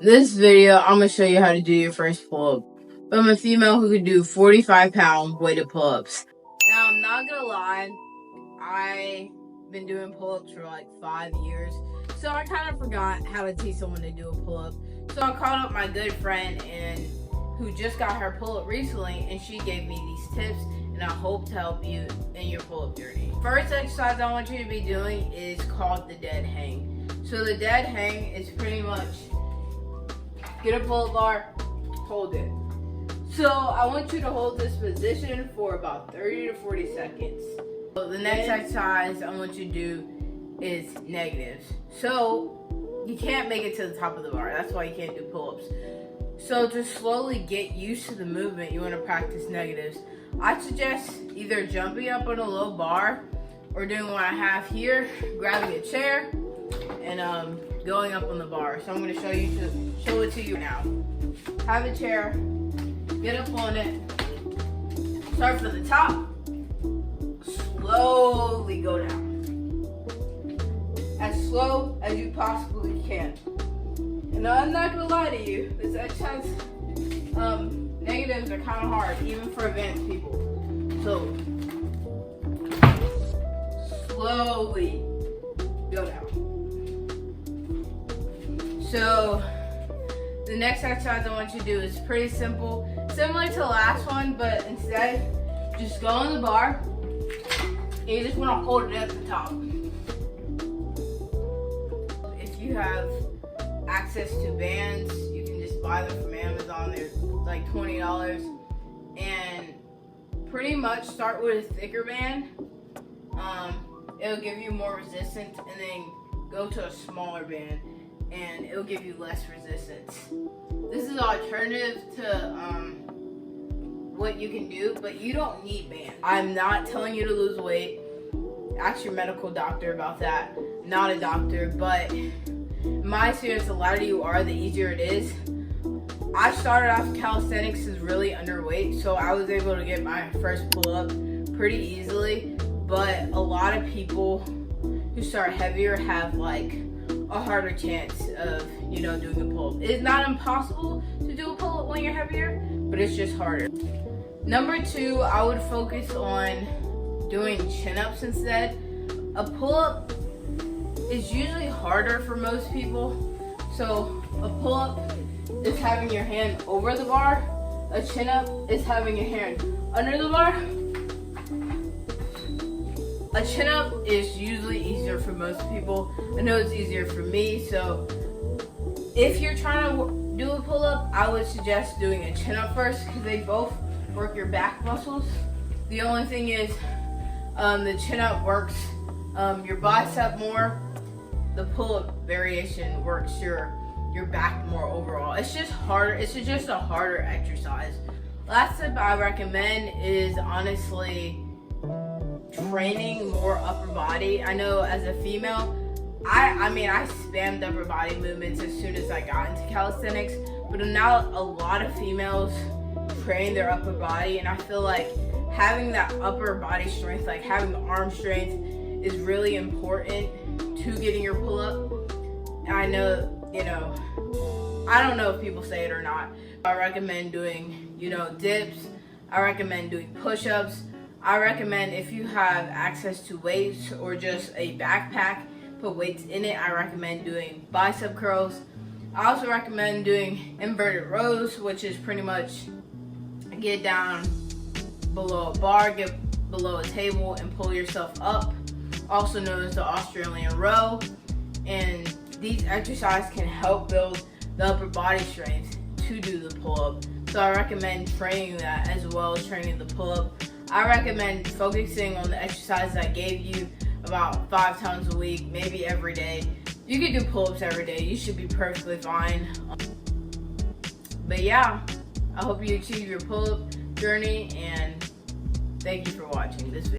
This video, I'm going to show you how to do your first pull-up. I'm a female who can do 45-pound weighted pull-ups. Now, I'm not going to lie, I've been doing pull-ups for like 5 years, so I kind of forgot how to teach someone to do a pull-up. So I called up my good friend who just got her pull-up recently, and she gave me these tips, and I hope to help you in your pull-up journey. First exercise I want you to be doing is called the dead hang. So the dead hang is pretty much get a pull-up bar, hold it. So I want you to hold this position for about 30 to 40 seconds. So the next exercise I want you to do is negatives. So you can't make it to the top of the bar. That's why you can't do pull-ups. So to slowly get used to the movement, you want to practice negatives. I suggest either jumping up on a low bar or doing what I have here, grabbing a chair and going up on the bar. So I'm going to show it to you now. Have a chair, get up on it, start from the top, slowly go down. As slow as you possibly can. And I'm not going to lie to you, this exercise, negatives are kind of hard, even for advanced people. So, slowly go down. So, the next exercise I want you to do is pretty simple, similar to the last one, but instead, just go on the bar, and you just want to hold it at the top. If you have access to bands, you can just buy them from Amazon. They're like $20, and pretty much start with a thicker band. It'll give you more resistance, and then go to a smaller band, and it'll give you less resistance. This is an alternative to what you can do, but you don't need bands. I'm not telling you to lose weight. Ask your medical doctor about that. Not a doctor, but in my experience, the lighter you are, the easier it is. I started off calisthenics as really underweight, so I was able to get my first pull-up pretty easily, but a lot of people who start heavier have like a harder chance of, doing a pull-up. It's not impossible to do a pull-up when you're heavier, but it's just harder. Number 2, I would focus on doing chin-ups instead. A pull-up is usually harder for most people. So a pull-up is having your hand over the bar. A chin-up is having your hand under the bar. A chin-up is usually easier for most people. I know it's easier for me, so if you're trying to do a pull-up, I would suggest doing a chin-up first because they both work your back muscles. The only thing is the chin-up works your bicep more. The pull-up variation works your back more overall. It's just harder. It's just a harder exercise. Last tip I recommend is honestly training more upper body. I know as a female, I spammed upper body movements as soon as I got into calisthenics, but now a lot of females train their upper body, and I feel like having that upper body strength, like having the arm strength, is really important to getting your pull-up. And I know, I don't know if people say it or not. I recommend doing, dips. I recommend doing push-ups. I recommend if you have access to weights or just a backpack, put weights in it. I recommend doing bicep curls. I also recommend doing inverted rows, which is pretty much get down below a bar, get below a table, and pull yourself up, also known as the Australian row. And these exercises can help build the upper body strength to do the pull-up. So I recommend training that as well as training the pull-up. I recommend focusing on the exercises I gave you about 5 times a week, maybe every day. You can do pull-ups every day. You should be perfectly fine. But yeah, I hope you achieve your pull-up journey, and thank you for watching this video.